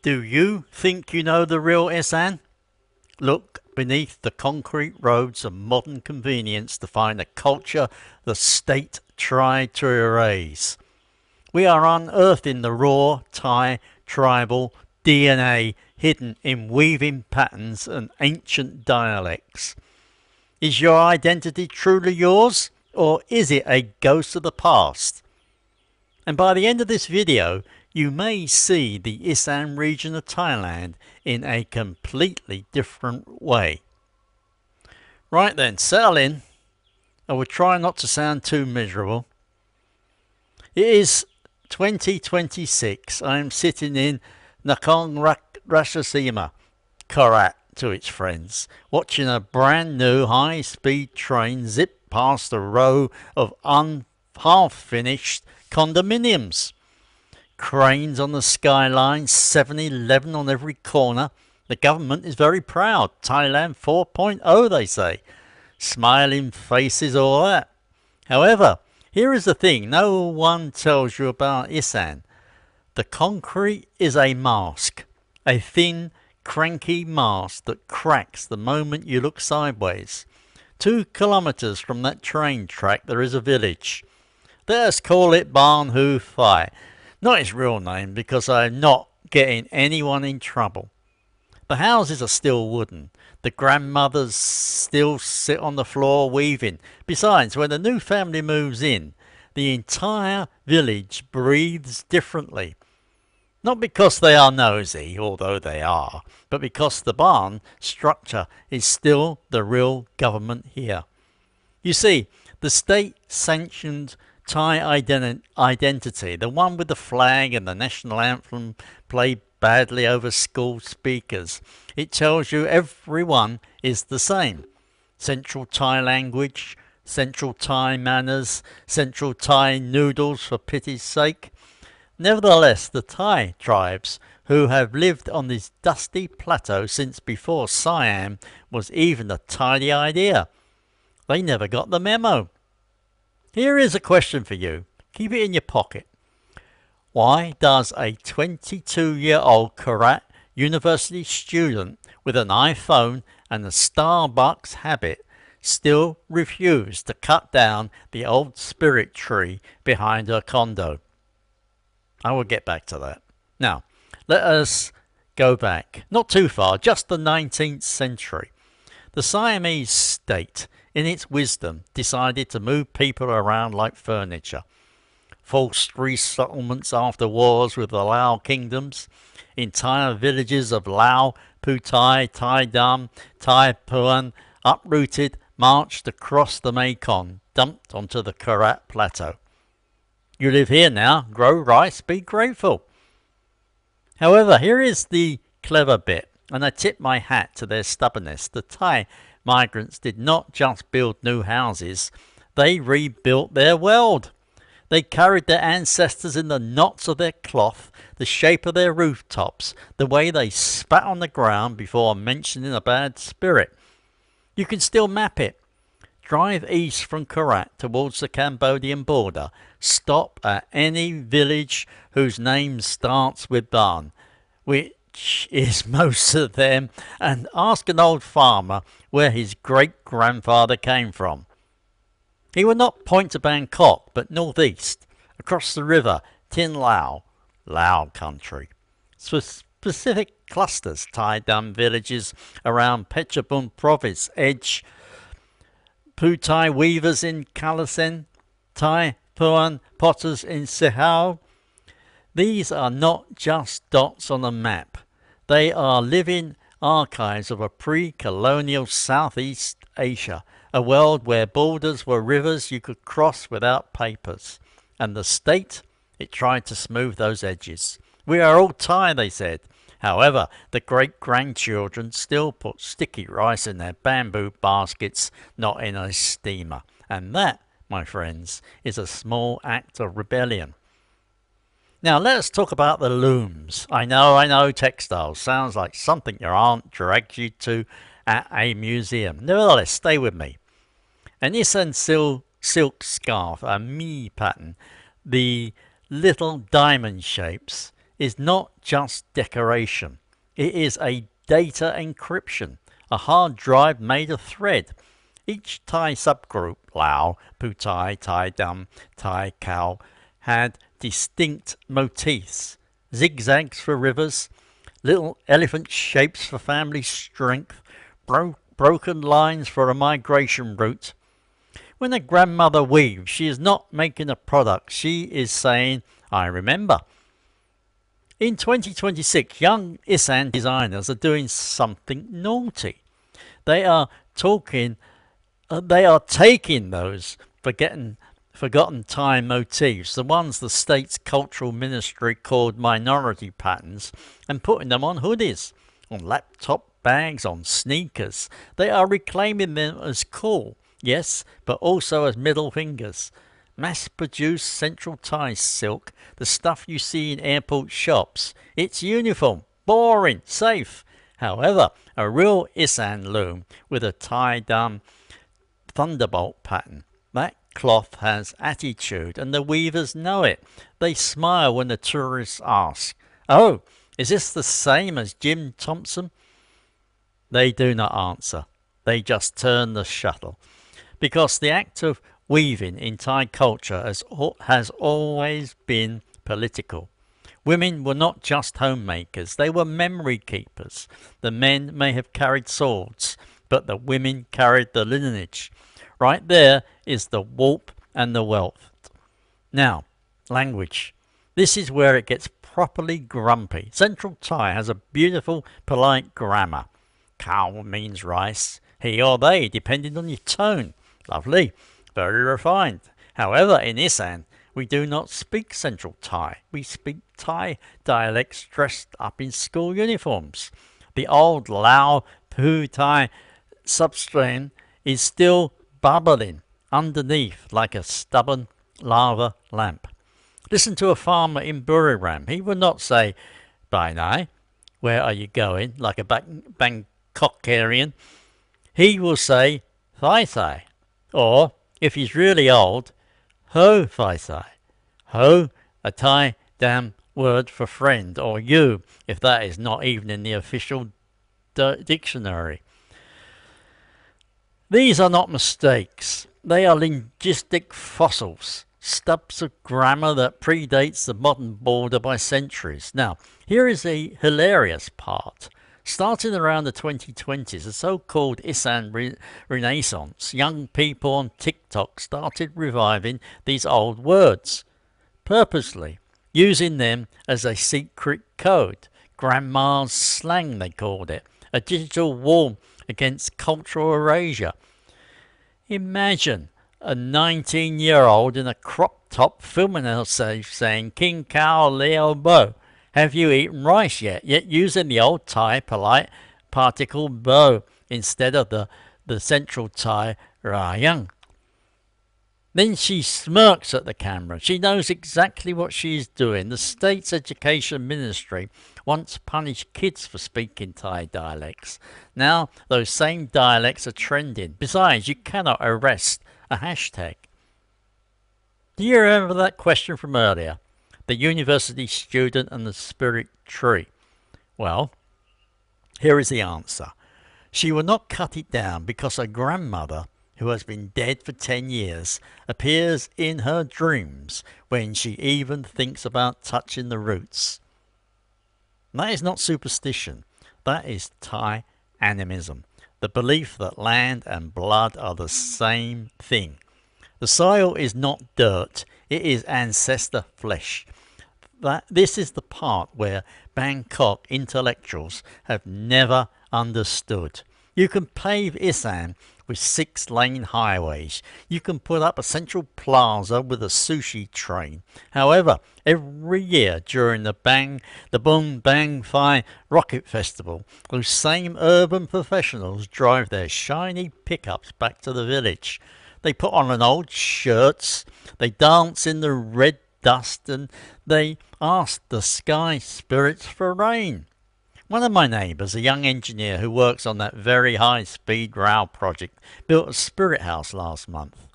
Do you think you know the real Isaan? Look beneath the concrete roads of modern convenience to find a culture the state tried to erase. We are unearthing the raw Thai tribal DNA hidden in weaving patterns and ancient dialects. Is your identity truly yours, or is it a ghost of the past? And by the end of this video, you may see the Isaan region of Thailand in a completely different way. Right then, settle in. I will try not to sound too miserable. It is 2026. I am sitting in Nakhon Ratchasima, Korat to its friends, watching a brand new high-speed train zip past a row of half-finished condominiums. Cranes on the skyline, 7-Eleven on every corner. The government is very proud. Thailand 4.0, they say. Smiling faces, all that. However, here is the thing no one tells you about Isaan. The concrete is a mask. A thin, cranky mask that cracks the moment you look sideways. 2 kilometers from that train track there is a village. Let us call it Phutai. Not its real name, because I am not getting anyone in trouble. The houses are still wooden. The grandmothers still sit on the floor weaving. Besides, when the new family moves in, the entire village breathes differently. Not because they are nosy, although they are, but because the barn structure is still the real government here. You see, the state-sanctioned Thai identity, the one with the flag and the national anthem played badly over school speakers. It tells you everyone is the same. Central Thai language, Central Thai manners, Central Thai noodles for pity's sake. Nevertheless, the Thai tribes, who have lived on this dusty plateau since before Siam was even a tidy idea, they never got the memo. Here is a question for you. Keep it in your pocket. Why does a 22-year-old Korat university student with an iPhone and a Starbucks habit still refuse to cut down the old spirit tree behind her condo? I will get back to that. Now, let us go back. Not too far, just the 19th century. The Siamese state, in its wisdom, decided to move people around like furniture. Forced resettlements after wars with the Lao kingdoms. Entire villages of Lao, Phutai, Tai Dam, Tai Phuan, uprooted, marched across the Mekong, dumped onto the Korat Plateau. You live here now, grow rice, be grateful. However, here is the clever bit, and I tip my hat to their stubbornness. The Thai migrants did not just build new houses, they rebuilt their world. They carried their ancestors in the knots of their cloth, the shape of their rooftops, the way they spat on the ground before mentioning a bad spirit. You can still map it. Drive east from Korat towards the Cambodian border. Stop at any village whose name starts with Ban, which is most of them, and ask an old farmer where his great-grandfather came from. He would not point to Bangkok, but northeast, across the river, Tin Lao, Lao country. Specific clusters, Tai Dam villages around Phetchabun province, Edge, Phutai weavers in Kalasen, Tai Phuan potters in Sihao. These are not just dots on a map. They are living archives of a pre-colonial Southeast Asia, a world where borders were rivers you could cross without papers. And the state, it tried to smooth those edges. We are all Thai, they said. However, the great-grandchildren still put sticky rice in their bamboo baskets, not in a steamer. And that, my friends, is a small act of rebellion. Now let us talk about the looms. I know, textiles. Sounds like something your aunt dragged you to at a museum. Nevertheless, stay with me. An Isaan silk scarf, a mi pattern, the little diamond shapes, is not just decoration. It is a data encryption, a hard drive made of thread. Each Thai subgroup, Lao, Phutai, Tai Dam, Tai Khao, had distinct motifs. Zigzags for rivers, little elephant shapes for family strength, broken lines for a migration route. When a grandmother weaves, she is not making a product, she is saying, I remember. In 2026, young Isaan designers are doing something naughty. They are taking those forgotten Thai motifs, the ones the state's cultural ministry called minority patterns, and putting them on hoodies, on laptop bags, on sneakers. They are reclaiming them as cool, yes, but also as middle fingers. Mass-produced Central Thai silk, the stuff you see in airport shops. It's uniform, boring, safe. However, a real Isaan loom with a Tai Dam thunderbolt pattern. That cloth has attitude, and the weavers know it. They smile when the tourists ask, "Oh, is this the same as Jim Thompson?" They do not answer. They just turn the shuttle. Because the act of weaving in Thai culture has always been political. Women were not just homemakers, they were memory keepers. The men may have carried swords, but the women carried the lineage. Right there is the warp and the wealth. Now, language. This is where it gets properly grumpy. Central Thai has a beautiful, polite grammar. Cow means rice, he or they, depending on your tone. Lovely, very refined. However, in Isaan, we do not speak Central Thai. We speak Thai dialects dressed up in school uniforms. The old Lao Phutai substrain is still bubbling underneath like a stubborn lava lamp. Listen to a farmer in Buriram. He will not say, "Bye nai, where are you going?" like a Bangkokerian. He will say, "Thai Thai." Or, if he's really old, "Ho Thai Thai." Ho, a Tai Dam word for friend, or you, if that is not even in the official dictionary. These are not mistakes. They are linguistic fossils, stubs of grammar that predates the modern border by centuries. Now, here is a hilarious part. Starting around the 2020s, the so-called Isaan Renaissance, young people on TikTok started reviving these old words, purposely, using them as a secret code. Grandma's slang, they called it. A digital wall against cultural erasure. Imagine a 19-year-old in a crop top filming herself saying, "King Cow Leo Bo, have you eaten rice yet?" Yet using the old Thai polite particle bo instead of the Central Thai Rayang. Then she smirks at the camera. She knows exactly what she is doing. The state's education ministry once punished kids for speaking Thai dialects. Now those same dialects are trending. Besides, you cannot arrest a hashtag. Do you remember that question from earlier? The university student and the spirit tree. Well, here is the answer. She will not cut it down because her grandmother, who has been dead for 10 years, appears in her dreams when she even thinks about touching the roots. That is not superstition. That is Thai animism, the belief that land and blood are the same thing. The soil is not dirt, it is ancestor flesh. This is the part where Bangkok intellectuals have never understood. You can pave Isaan with 6-lane highways. You can put up a central plaza with a sushi train. However, every year during the Boom Bang Phi Rocket Festival, those same urban professionals drive their shiny pickups back to the village. They put on an old shirts, they dance in the red dust, and they ask the sky spirits for rain. One of my neighbours, a young engineer who works on that very high-speed rail project, built a spirit house last month.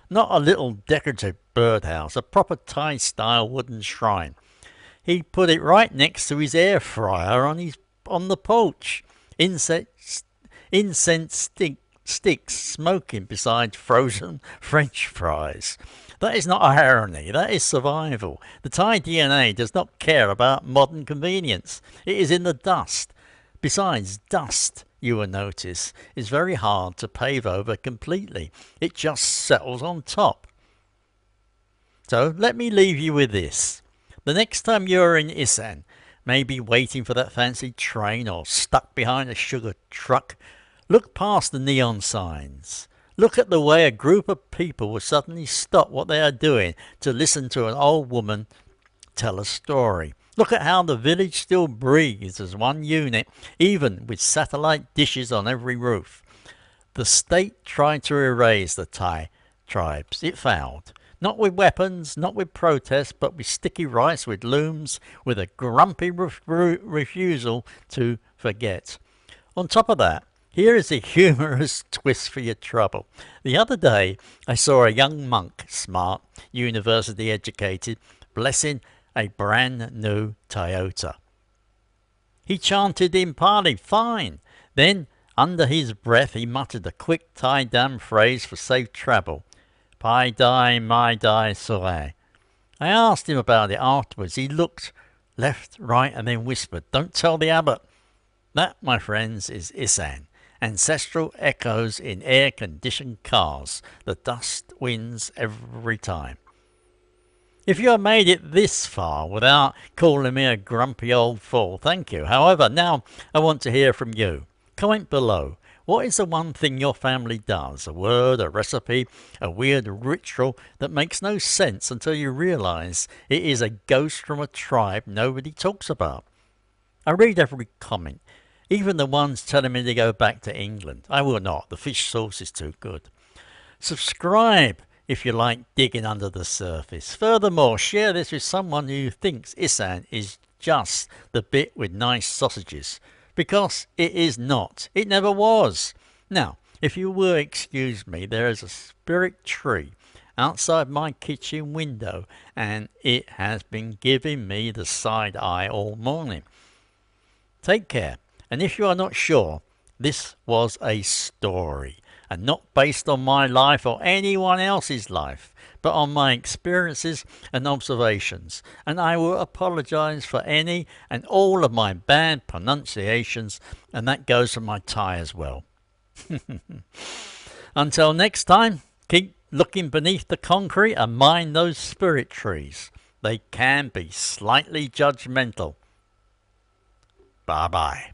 Not a little decorative birdhouse, a proper Thai-style wooden shrine. He put it right next to his air fryer on the porch. Incense sticks smoking beside frozen French fries. That is not irony, that is survival. The Thai DNA does not care about modern convenience. It is in the dust. Besides, dust, you will notice, is very hard to pave over completely. It just settles on top. So let me leave you with this. The next time you're in Isaan, maybe waiting for that fancy train or stuck behind a sugar truck, look past the neon signs. Look at the way a group of people will suddenly stop what they are doing to listen to an old woman tell a story. Look at how the village still breathes as one unit, even with satellite dishes on every roof. The state tried to erase the Thai tribes. It failed. Not with weapons, not with protests, but with sticky rice, with looms, with a grumpy refusal to forget. On top of that, here is a humorous twist for your trouble. The other day, I saw a young monk, smart, university educated, blessing a brand new Toyota. He chanted in Pali, fine. Then, under his breath, he muttered a quick Tai Dam phrase for safe travel. Pai Dai, Mai Dai, Sorai. I asked him about it afterwards. He looked left, right, and then whispered, don't tell the abbot. That, my friends, is Isaan. Ancestral echoes in air-conditioned cars. The dust wins every time. If you have made it this far without calling me a grumpy old fool, thank you. However, now I want to hear from you. Comment below. What is the one thing your family does? A word, a recipe, a weird ritual that makes no sense until you realise it is a ghost from a tribe nobody talks about. I read every comment. Even the ones telling me to go back to England. I will not. The fish sauce is too good. Subscribe if you like digging under the surface. Furthermore, share this with someone who thinks Isaan is just the bit with nice sausages. Because it is not. It never was. Now, if you will excuse me, there is a spirit tree outside my kitchen window, and it has been giving me the side eye all morning. Take care. And if you are not sure, this was a story, and not based on my life or anyone else's life, but on my experiences and observations, and I will apologise for any and all of my bad pronunciations, and that goes for my Thai as well. Until next time, keep looking beneath the concrete and mind those spirit trees. They can be slightly judgmental. Bye-bye.